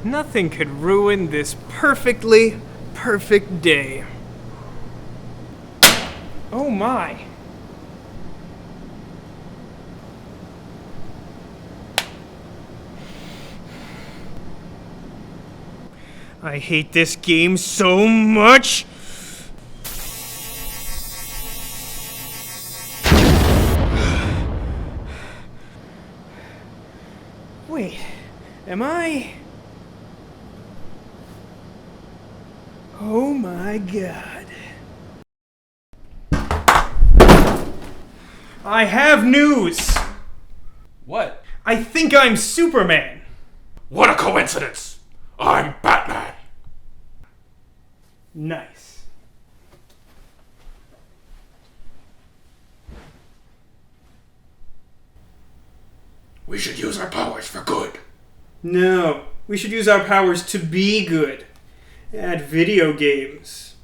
Nothing could ruin this perfectly perfect day. Oh my. I hate this game so much. Wait, am I? Oh my god. I have news! What? I think I'm Superman! What a coincidence! I'm Batman! Nice. We should use our powers for good. No, we should use our powers to be good. At video games.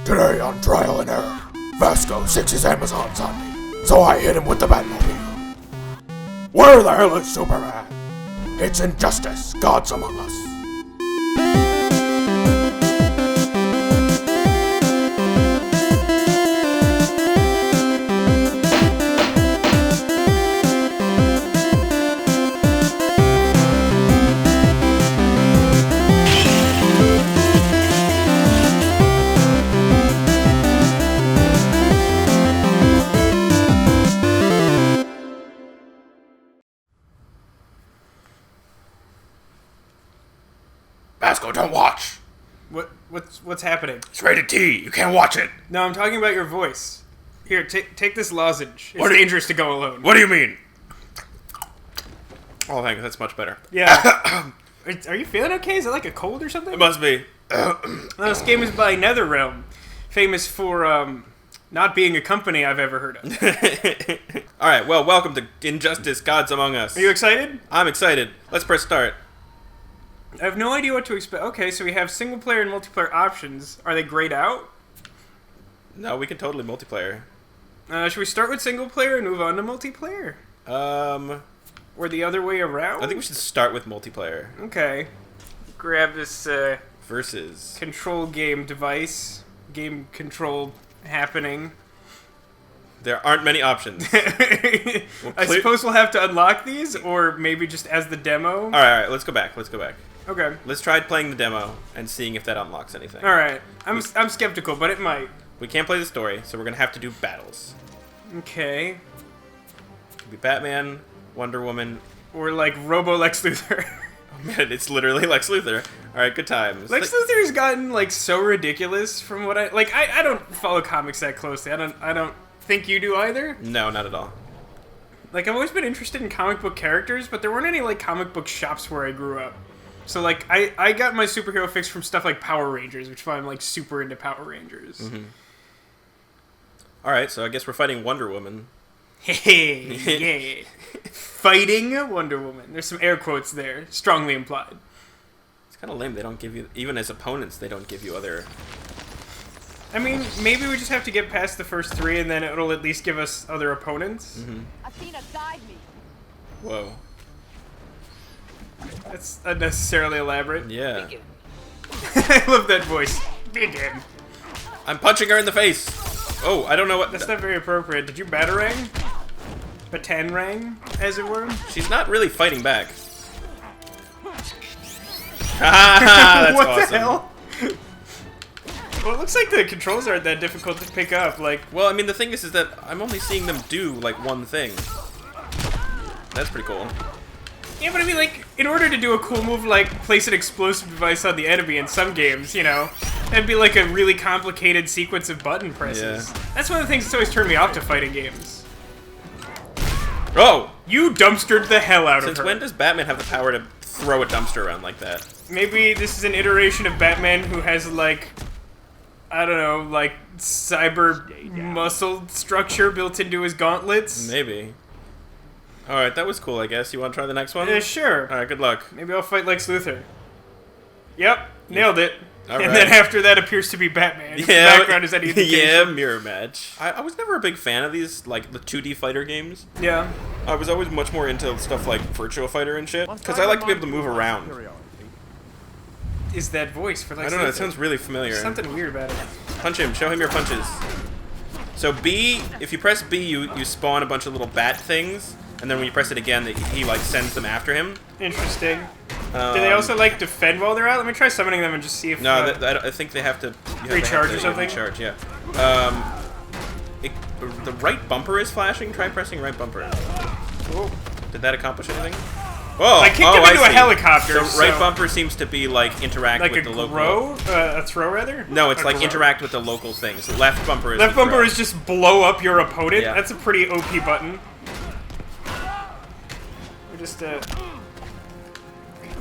Today on Trial and Error, Vasco sicks his Amazons on me, so I hit him with the Batmobile. Where the hell is Superman? It's injustice, Gods among us. Vasco, don't watch. What's happening? It's rated T. You can't watch it. No, I'm talking about your voice. Here, take this lozenge. It's dangerous to go alone. What do you mean? Oh, thanks. That's much better. Yeah. Are you feeling okay? Is it like a cold or something? It must be. This game is by NetherRealm, famous for not being a company I've ever heard of. Alright, well, welcome to Injustice, Gods Among Us. Are you excited? I'm excited. Let's press start. I have no idea what to expect. Okay, so we have single player and multiplayer options. Are they grayed out? No, we can totally multiplayer. Should we start with single player and move on to multiplayer? Or the other way around? I think we should start with multiplayer. Okay. Grab this, Versus. control game device. Game control happening. There aren't many options. I suppose we'll have to unlock these, or maybe just as the demo. Alright, let's go back. Okay. Let's try playing the demo and seeing if that unlocks anything. Alright. I'm skeptical, but it might. We can't play the story, so we're gonna have to do battles. Okay. Could be Batman, Wonder Woman. Or like Robo Lex Luthor. Oh man, it's literally Lex Luthor. Alright, good times. Lex Luthor's gotten like so ridiculous from what I don't follow comics that closely. I don't think you do either. No, not at all. Like, I've always been interested in comic book characters, but there weren't any like comic book shops where I grew up. So like I got my superhero fix from stuff like Power Rangers, which is why I'm like super into Power Rangers. Mm-hmm. Alright, so I guess we're fighting Wonder Woman. Hey, yeah. Fighting Wonder Woman. There's some air quotes there, strongly implied. It's kind of lame. They don't give you, even as opponents, they don't give you other... I mean, maybe we just have to get past the first three, and then it'll at least give us other opponents. Mm-hmm. Athena, guide me. Whoa. That's unnecessarily elaborate. Yeah. I love that voice. Begin. I'm punching her in the face. Oh, I don't know what... That's not very appropriate. Did you batarang? Batanrang, as it were? She's not really fighting back. That's what awesome. the hell? Well, it looks like the controls aren't that difficult to pick up. Like, well, I mean, the thing is that I'm only seeing them do, like, one thing. That's pretty cool. yeah, but I mean, like, in order to do a cool move like place an explosive device on the enemy in some games, you know, that'd be like a really complicated sequence of button presses. Yeah. That's one of the things that's always turned me off to fighting games. Oh! You dumpstered the hell out of her. Since when does Batman have the power to throw a dumpster around like that? Maybe this is an iteration of Batman who has, like, I don't know, like, cyber muscle structure built into his gauntlets? Maybe. Alright, that was cool, I guess. You want to try the next one? Sure. Alright, good luck. Maybe I'll fight Lex Luthor. Yep, nailed it. All and right. then after that appears to be Batman. Yeah, The background is any indication. yeah, mirror match. I was never a big fan of these, like, the 2D fighter games. Yeah. I was always much more into stuff like Virtua Fighter and shit, because I like to be able to move around. Is that voice for like? I don't know, it sounds really familiar. There's something weird about it. Punch him, show him your punches. So B, if you press B, you spawn a bunch of little bat things, and then when you press it again, he like sends them after him. Interesting. Do they also like defend while they're out? Let me try summoning them and just see if. No, I think they have to recharge or something. Recharge, yeah. The right bumper is flashing. Try pressing right bumper. Whoa. Did that accomplish anything? Whoa! I kicked him into a helicopter. So right bumper seems to be like interact like with a the local. a throw rather? No, it's A like grow. interact with the local things. Left bumper is. Left the bumper throw. is just blow up your opponent. Yeah. That's a pretty OP button.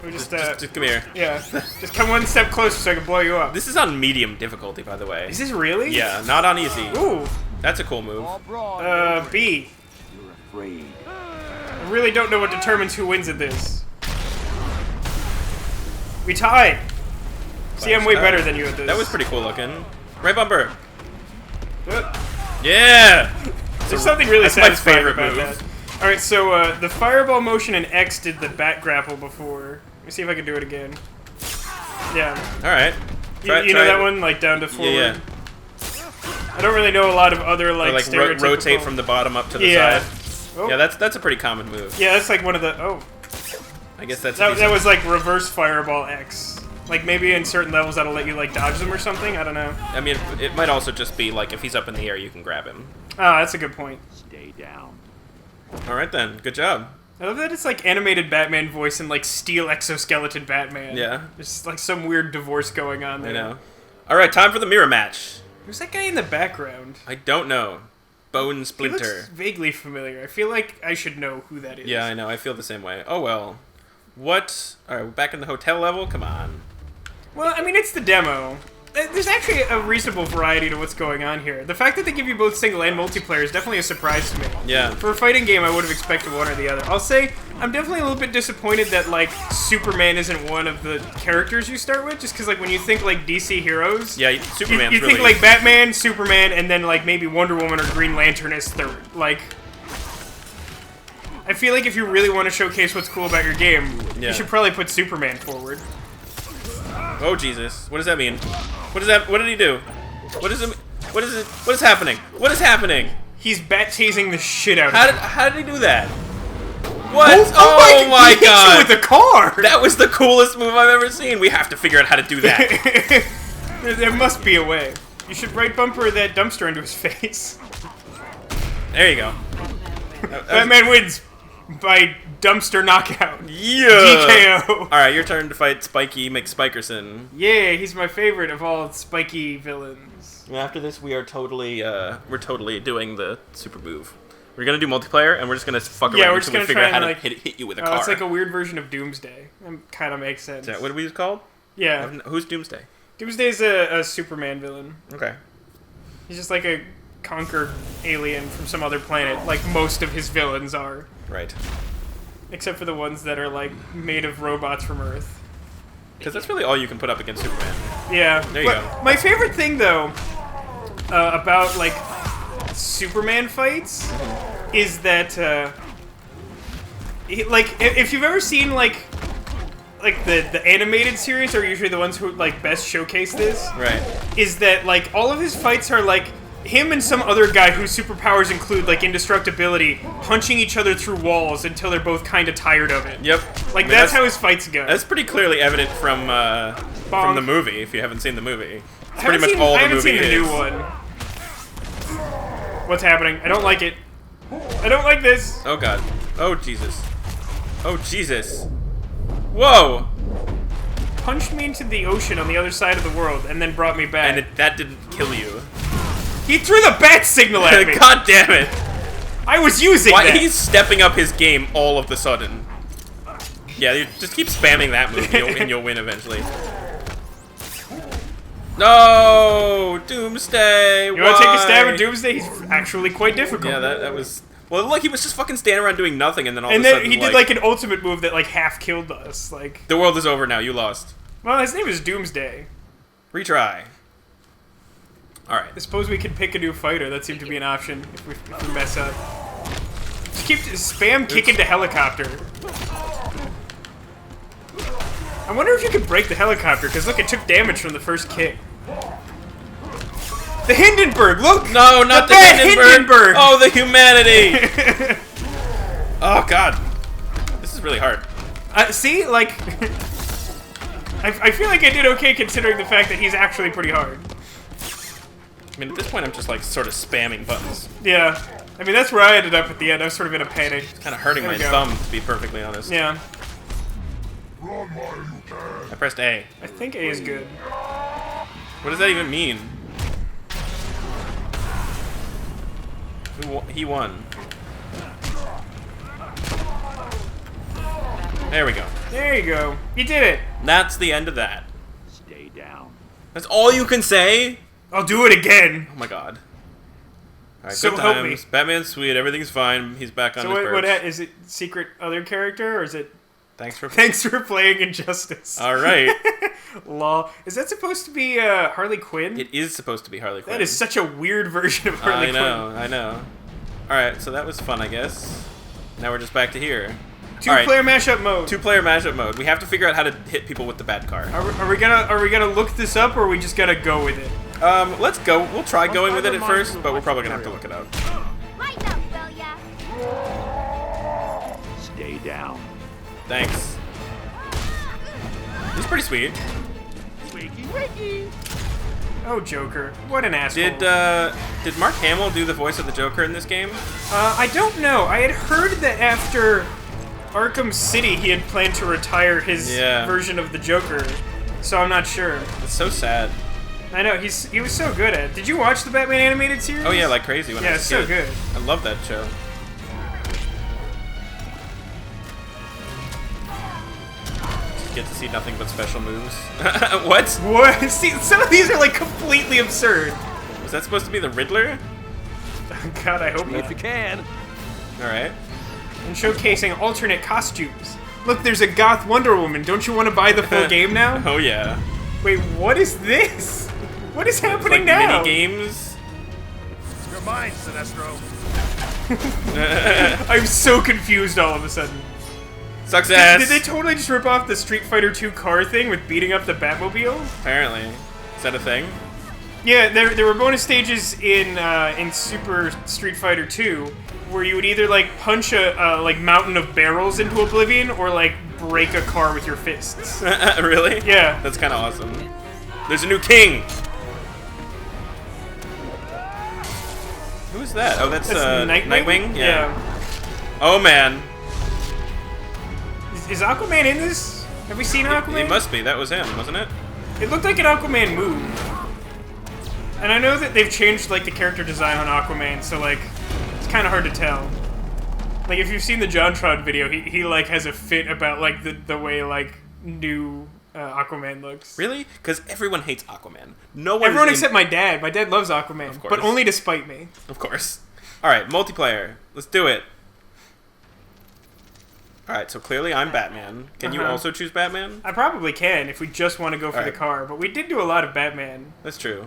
We just come here. yeah. Just come one step closer so I can blow you up. This is on medium difficulty, by the way. Is this really? Yeah, not on easy. Ooh. That's a cool move. B. You're afraid. I really don't know what determines who wins at this. We tied. See, I'm way better than you at this. That was pretty cool looking. Right bumper. Uh, Yeah. There's something really That's my satisfying favorite about move. that. All right, so the fireball motion in X did the bat grapple before. Let me see if I can do it again. Yeah. All right. You know that one, like down to forward. Yeah. I don't really know a lot of other like, Or, like stereotypical. rotate from the bottom up to the Yeah. side. Oh. Yeah, that's a pretty common move. Yeah, that's like one of the. Oh, I guess that's. that was like reverse fireball X. Like maybe in certain levels that'll let you like dodge them or something. I don't know. I mean, it might also just be like if he's up in the air, you can grab him. Oh, that's a good point. Stay down. All right then, good job. I love that it's like animated Batman voice and like steel exoskeleton Batman. Yeah. There's like some weird divorce going on there. I know. All right, time for the mirror match. Who's that guy in the background? I don't know. Bone He Splinter. looks vaguely familiar. I feel like I should know who that is. Yeah, I know. I feel the same way. Oh well. What? All right, we're back in the hotel level. Come on. Well, I mean, it's the demo. There's actually a reasonable variety to what's going on here. The fact that they give you both single and multiplayer is definitely a surprise to me. Yeah. For a fighting game, I would have expected one or the other. I'll say, I'm definitely a little bit disappointed that, like, Superman isn't one of the characters you start with, just because, like, when you think, like, DC heroes... Yeah, Superman's you really. think, like, Batman, Superman, and then, like, maybe Wonder Woman or Green Lantern is third. Like... I feel like if you really want to showcase what's cool about your game, Yeah. you should probably put Superman forward. Oh Jesus! What does that mean? What is that? What did he do? What is it? What is it? What is happening? What is happening? He's bat-tasing the shit out of How did he do that? What? Oh Oh, my he hit you God! with the car! That was the coolest move I've ever seen. We have to figure out how to do that. there must be a way. You should right bumper that dumpster into his face. There you go. Batman wins by dumpster knockout. Yeah. DKO. All right, your turn to fight Spiky McSpikerson. Yeah, he's my favorite of all spiky villains. And after this, we are totally doing the super move. We're gonna do multiplayer, and we're just gonna fuck Yeah, around we're until just we gonna figure try out how and, to like- hit you with a Oh, car. it's like a weird version of Doomsday. That kind of makes sense. Is that what we called? Yeah. Who's Doomsday? Doomsday's a Superman villain. Okay. He's just like a conquered alien from some other planet, like most of his villains are. Right. Except for the ones that are, like, made of robots from Earth. Because that's really all you can put up against Superman. Yeah. There you go. My favorite thing, though, about, like, Superman fights is that, if you've ever seen, like the animated series are usually the ones who, like, best showcase this. Right. Is that, like, all of his fights are, like, him and some other guy whose superpowers include, like, indestructibility, punching each other through walls until they're both kind of tired of it. Yep. Like, I mean, that's how his fights go. That's pretty clearly evident from Bonk. the movie. If you haven't seen the movie, it's I pretty haven't much all I the haven't movie seen the is. new one. What's happening? I don't like it. I don't like this. Oh God. Oh Jesus. Oh Jesus. Whoa. Punched me into the ocean on the other side of the world and then brought me back. And that didn't kill you. He threw the bat signal at me. God damn it. I was using Why that. he's stepping up his game all of the sudden. Yeah, you just keep spamming that move and you'll win eventually. No, Doomsday. You want to take a stab at Doomsday? He's actually quite difficult. Yeah, that was. Well, look, he was just fucking standing around doing nothing, and then all And of a then sudden, he did like an ultimate move that like half killed us. Like, the world is over now. You lost. well, his name is Doomsday. Retry. Alright. I suppose we could pick a new fighter. That seemed to be an option if we mess up. Just keep spam kick into helicopter. I wonder if you could break the helicopter, because look, it took damage from the first kick. The Hindenburg, look! No, not the Hindenburg! Oh, the humanity! Oh, God. This is really hard. See, like... I feel like I did okay considering the fact that he's actually pretty hard. I mean, at this point, I'm just, like, sort of spamming buttons. Yeah. I mean, that's where I ended up at the end. I was sort of in a panic. It's kind of hurting my thumb, to be perfectly honest. Yeah. I pressed A. I think A is good. What does that even mean? He won. There we go. There you go. You did it. That's the end of that. Stay down. That's all you can say? I'll do it again. Oh my God. Alright, So good help times. me. Batman's sweet. Everything's fine. He's back on So his what perch. is it? Secret other character, or is it? Thanks for Playing Injustice. All right. Lol. Is that supposed to be Harley Quinn? It is supposed to be Harley Quinn. That is such a weird version of Harley Quinn. I know. Alright, so that was fun, I guess. Now we're just back to here. Two-player mashup mode. Two-player mashup mode. We have to figure out how to hit people with the bad car. Are we gonna look this up, or are we just gonna go with it? Let's go. We'll try going with it at first, but we're probably gonna have to look it up. Lighten up, will ya? Stay down. Thanks. It's pretty sweet. Wakey, wakey. Oh, Joker. What an asshole. Did Mark Hamill do the voice of the Joker in this game? I don't know. I had heard that after Arkham City, he had planned to retire his version of the Joker, so I'm not sure. It's so sad. I know, he was so good at it. Did you watch the Batman animated series? Oh yeah, like crazy when I was it's a kid. so good. I love that show. Get to see nothing but special moves. What? What? See, some of these are like completely absurd. Was that supposed to be the Riddler? God, I hope If not. you can. Alright. And showcasing alternate costumes. Look, there's a goth Wonder Woman. Don't you want to buy the full game now? Oh yeah. Wait, what is this? What is happening Like now? mini games. Your mind, Sinestro. I'm so confused all of a sudden. Sucks ass. Did they totally just rip off the Street Fighter 2 car thing with beating up the Batmobile? Apparently. Is that a thing? Yeah, there were bonus stages in Super Street Fighter 2 where you would either like punch a like mountain of barrels into oblivion or like break a car with your fists. Really? Yeah. That's kind of awesome. There's a new king. Who is that? Oh, that's Nightwing? Yeah. Oh man. Is Aquaman in this? Have we seen Aquaman? It must be. That was him, wasn't it? It looked like an Aquaman move. And I know that they've changed like the character design on Aquaman, so like it's kind of hard to tell. Like if you've seen the JonTron video, he like has a fit about like the way like new Aquaman looks. Really? Because everyone hates Aquaman. No one. Everyone except my dad. My dad loves Aquaman, Of course. but only to spite me. Of course. All right, multiplayer. Let's do it. All right, so clearly I'm Batman. Can you also choose Batman? I probably can if we just want to go for the Alright. car, but we did do a lot of Batman. That's true.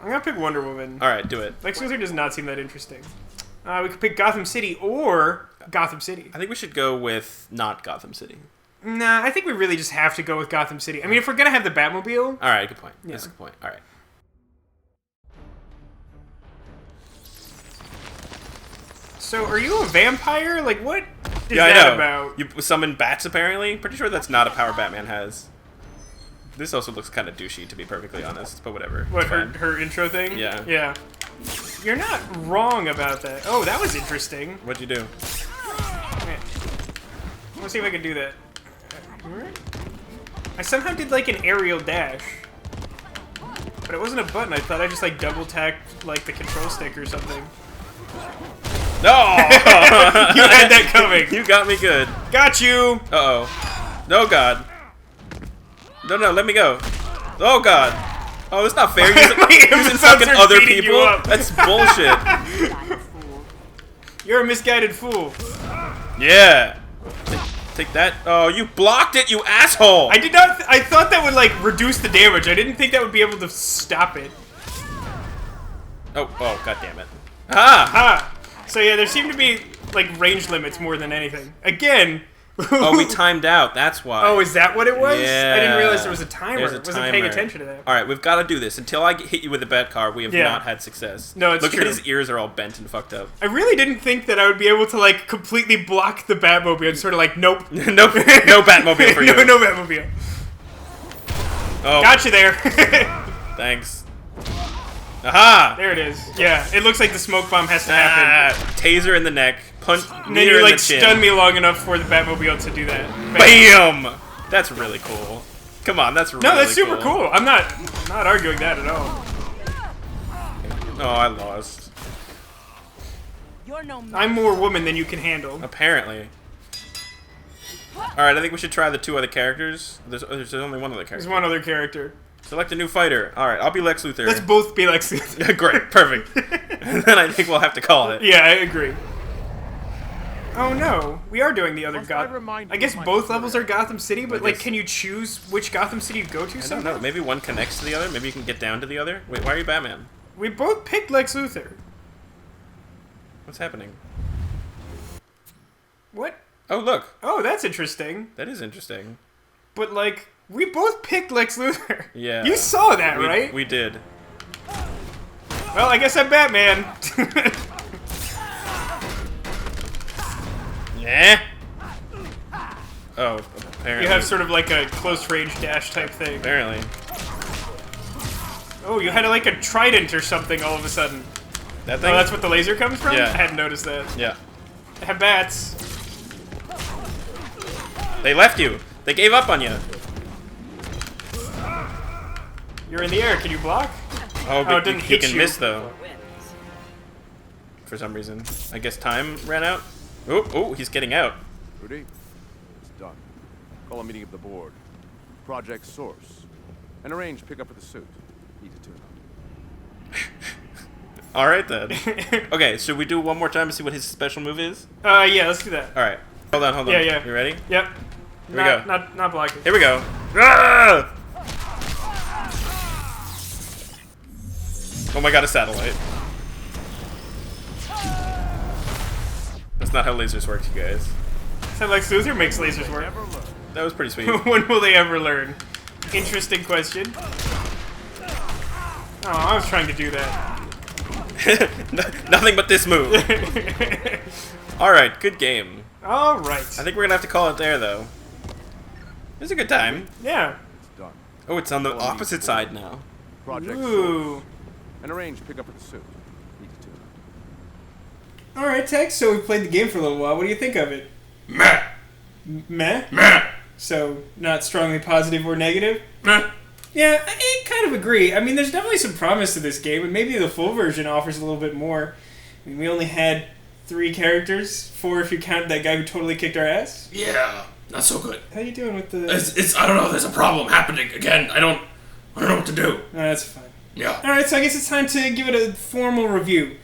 I'm gonna pick Wonder Woman. All right, do it. Lex Luthor does not seem that interesting. We could pick Gotham City or Gotham City. I think we should go with not Gotham City. Nah, I think we really just have to go with Gotham City. I mean, if we're gonna have the Batmobile, All right, good point. That's a good point. All right. so are you a vampire? Like, what is I that know. about? You summon bats, apparently? Pretty sure that's not a power Batman has. This also looks kind of douchey, to be perfectly honest, but whatever. What, It's fine. her intro thing? Yeah. Yeah. You're not wrong about that. Oh, that was interesting. What'd you do? Man. Let's see if I can do that. I somehow did like an aerial dash. But it wasn't a button. I thought I just like double tapped like the control stick or something. No! You had that coming. You got me good. Got you! Uh-oh. No, God. No, let me go. Oh, God. Oh, that's not fair. Using fucking are other beating you people? up. That's bullshit. You're a misguided fool. Yeah. take that. Oh, you blocked it, you asshole! I did not. I thought that would like reduce the damage. I didn't think that would be able to stop it. Oh, god damn it. Ah! Ah. So yeah, there seem to be like range limits more than anything. Again. Oh, we timed out. That's why. Oh, is that what it was? Yeah. I didn't realize there was a timer. There's a Wasn't paying attention to that. All right, we've got to do this. Until I hit you with a bat car, we have not had success. No, it's Look true. at his ears are all bent and fucked up. I really didn't think that I would be able to like completely block the Batmobile. And sort of like, nope, no Batmobile for you. No Batmobile. Oh, Got you there. thanks. Aha! There it is. Yeah, it looks like the smoke bomb has to happen. Taser in the neck. Punch. And then you like stun me long enough for the Batmobile to do that. Bam! That's really cool. Come on, that's really cool. No, that's super cool. I'm not arguing that at all. Oh, I lost. You're no I'm more woman than you can handle. Apparently. Alright, I think we should try the 2 other characters. There's only one other character. There's one other character. Select a new fighter. Alright, I'll be Lex Luthor. Let's both be Lex Luthor. Great, perfect. And then I think we'll have to call it. Yeah, I agree. Oh no, we are doing the other Gotham. I guess both levels are Gotham City, but like, can you choose which Gotham City you go to? I don't know. Maybe one connects to the other. Maybe you can get down to the other. Wait, why are you Batman? We both picked Lex Luthor. What's happening? What? Oh, look. Oh, that's interesting. That is interesting. But like, we both picked Lex Luthor. Yeah. You saw that, right? We did. Well, I guess I'm Batman. Yeah. Oh, apparently. You have sort of like a close range dash type thing. Apparently. Oh, you had like a trident or something all of a sudden. That thing? Oh, that's what the laser comes from? Yeah. I hadn't noticed that. Yeah. I have bats. They left you. They gave up on you. You're in the air. Can you block? Oh, but it didn't he hit can you. miss though. For some reason. I guess time ran out. Oh, he's getting out. Rudy, it's done. Call a meeting of the board. Project Source. And arrange pickup for the suit. Easy tune-up. All right then. Okay, should we do one more time to see what his special move is? Yeah, let's do that. All right. Hold on. Yeah. You ready? Yep. Here we go. Not blocking. Here we go. Ah! Oh my god, a satellite. That's not how lasers work, you guys. So Lex Luthor makes lasers work. That was pretty sweet. When will they ever learn? Interesting question. Oh, I was trying to do that. Nothing but this move. Alright, good game. Alright. I think we're gonna have to call it there, though. It was a good time. Yeah. It's done. Oh, it's on the opposite side now. Project Ooh. Source. And arrange pickup for the suit. Easy tune-up. Alright, Tex, so we've played the game for a little while. What do you think of it? Meh. Meh? Meh. So, not strongly positive or negative? Meh. Yeah, I kind of agree. I mean, there's definitely some promise to this game, and maybe the full version offers a little bit more. I mean, we only had 3 characters, 4 if you count that guy who totally kicked our ass. Yeah, not so good. How you doing with the... It's I don't know, there's a problem happening again. I don't know what to do. Oh, that's fine. Yeah. Alright, so I guess it's time to give it a formal review.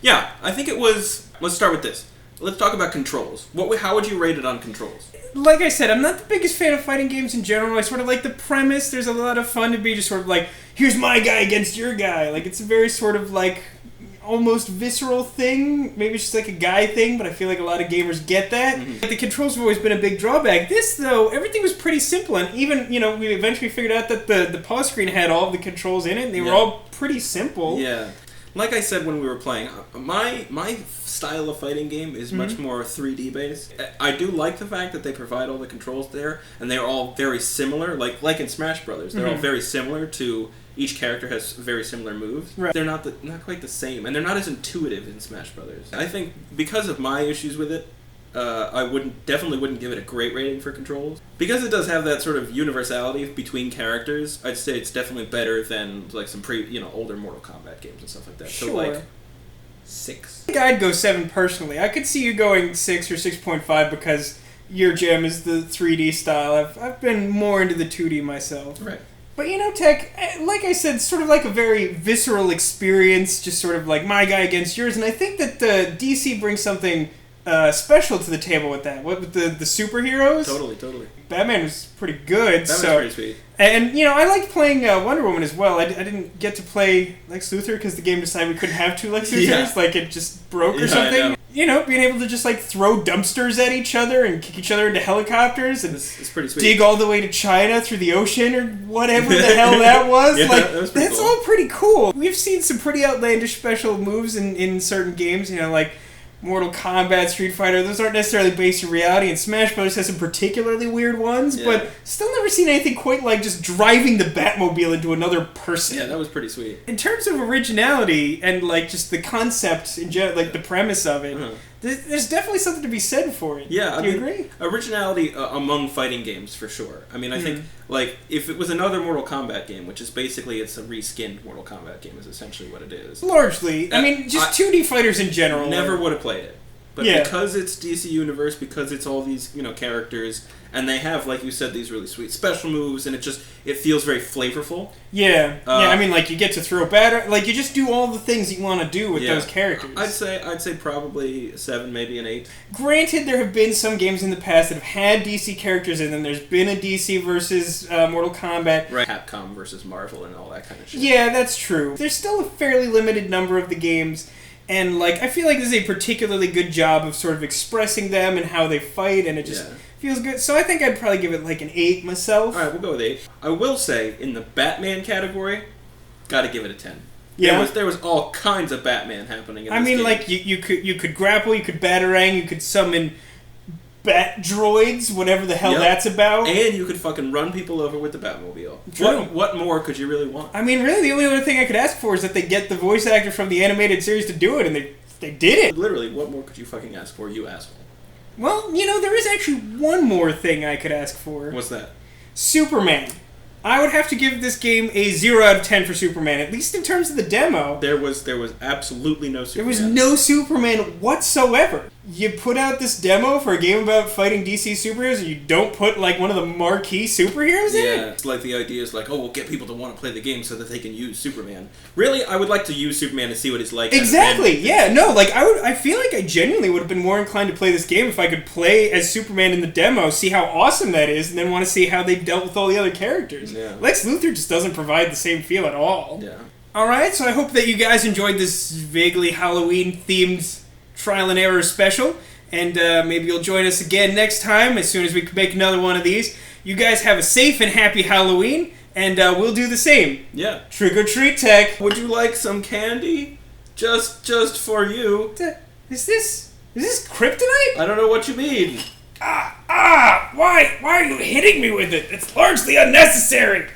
Yeah, I think it was... Let's start with this. Let's talk about controls. How would you rate it on controls? Like I said, I'm not the biggest fan of fighting games in general. I sort of like the premise. There's a lot of fun to be just sort of like, here's my guy against your guy. Like, it's a very sort of like almost visceral thing. Maybe it's just like a guy thing, but I feel like a lot of gamers get that. Like, the controls have always been a big drawback. This, though, everything was pretty simple. And even, we eventually figured out that the pause screen had all of the controls in it, and they were all pretty simple. Yeah. Like I said when we were playing, my style of fighting game is much more 3D based. I do like the fact that they provide all the controls there, and they are all very similar. Like in Smash Brothers, they're all very similar to. Each character has very similar moves. Right. They're not quite the same, and they're not as intuitive in Smash Brothers. I think because of my issues with it, I definitely wouldn't give it a great rating for controls. Because it does have that sort of universality between characters, I'd say it's definitely better than like some older Mortal Kombat games and stuff like that. Sure. So like 6. I think I'd go 7 personally. I could see you going 6 or 6.5 because your jam is the 3D style. I've been more into the 2D myself. Right. But Tech, like I said, sort of like a very visceral experience, just sort of like my guy against yours. And I think that DC brings something special to the table with that. What with the superheroes? Totally. Batman was pretty good. That was so pretty sweet. And, I liked playing Wonder Woman as well. I didn't get to play Lex Luthor because the game decided we couldn't have two Lex Luthors. Yeah. Like, it just broke or Yeah, something. I know. Being able to just, like, throw dumpsters at each other and kick each other into helicopters and It's pretty sweet. dig all the way to China through the ocean or whatever the hell that was. Yeah, like, that was pretty that's cool. all pretty cool. We've seen some pretty outlandish special moves in certain games, like Mortal Kombat, Street Fighter. Those aren't necessarily based in reality, and Smash Bros. Has some particularly weird ones, Yeah. but still never seen anything quite like just driving the Batmobile into another person. Yeah, that was pretty sweet. In terms of originality and, like, just the concept, in general, like, the premise of it, there's definitely something to be said for it. Yeah, Do you agree? Originality among fighting games, for sure. I mean, I think, like, if it was another Mortal Kombat game, which is basically, it's a reskinned Mortal Kombat game, is essentially what it is. Largely. I mean, just 2D fighters in general. Never would have played it. But Yeah. because it's DC Universe, because it's all these, characters, and they have, like you said, these really sweet special moves, and it feels very flavorful. Yeah. I mean, like, you get to throw batter. Like, you just do all the things you want to do with those characters. I'd say probably a 7, maybe an 8. Granted, there have been some games in the past that have had DC characters in them. There's been a DC versus Mortal Kombat. Right. Capcom versus Marvel and all that kind of shit. Yeah, that's true. There's still a fairly limited number of the games. And, like, I feel like this is a particularly good job of sort of expressing them and how they fight, and it just feels good. So I think I'd probably give it, like, an 8 myself. Alright, we'll go with 8. I will say, in the Batman category, gotta give it a 10. Yeah. There was all kinds of Batman happening in this I mean, game. like, you could grapple, you could batarang, you could summon bat droids, whatever the hell that's about. And you could fucking run people over with the Batmobile. True. What more could you really want? I mean, really, the only other thing I could ask for is that they get the voice actor from the animated series to do it, and they did it. Literally, what more could you fucking ask for, you asshole? Well, there is actually one more thing I could ask for. What's that? Superman. I would have to give this game a 0 out of 10 for Superman, at least in terms of the demo. There was absolutely no Superman. There was no Superman whatsoever. You put out this demo for a game about fighting DC superheroes, and you don't put, like, one of the marquee superheroes in it? Yeah, it's like the idea is like, we'll get people to want to play the game so that they can use Superman. Really, I would like to use Superman to see what he's like. Exactly, yeah, no, like, I feel like I genuinely would have been more inclined to play this game if I could play as Superman in the demo, see how awesome that is, and then want to see how they've dealt with all the other characters. Yeah. Lex Luthor just doesn't provide the same feel at all. Yeah. Alright, so I hope that you guys enjoyed this vaguely Halloween-themed trial and error special, and maybe you'll join us again next time as soon as we make another one of these. You guys have a safe and happy Halloween, and we'll do the same. Yeah. Trick or treat, Tech. Would you like some candy? Just for you. Is this kryptonite? I don't know what you mean. Why are you hitting me with it? It's largely unnecessary.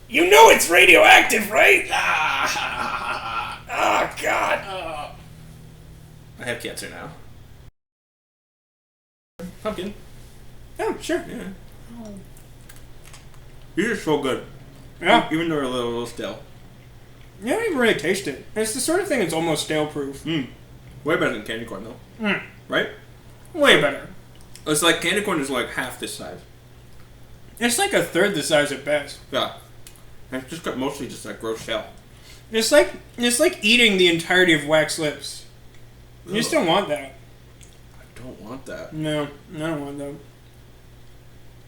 You know it's radioactive, right? Oh, God. I have cancer now. Pumpkin. Oh, sure. Yeah. These are so good. Yeah. Even though they're a little stale. Yeah, I don't even really taste it. It's the sort of thing that's almost stale-proof. Way better than candy corn, though. Right? Way better. It's like candy corn is like half this size. It's like a third the size at best. Yeah. And it's just got mostly just that gross shell. It's like eating the entirety of wax lips. You just don't want that. I don't want that. No, I don't want that.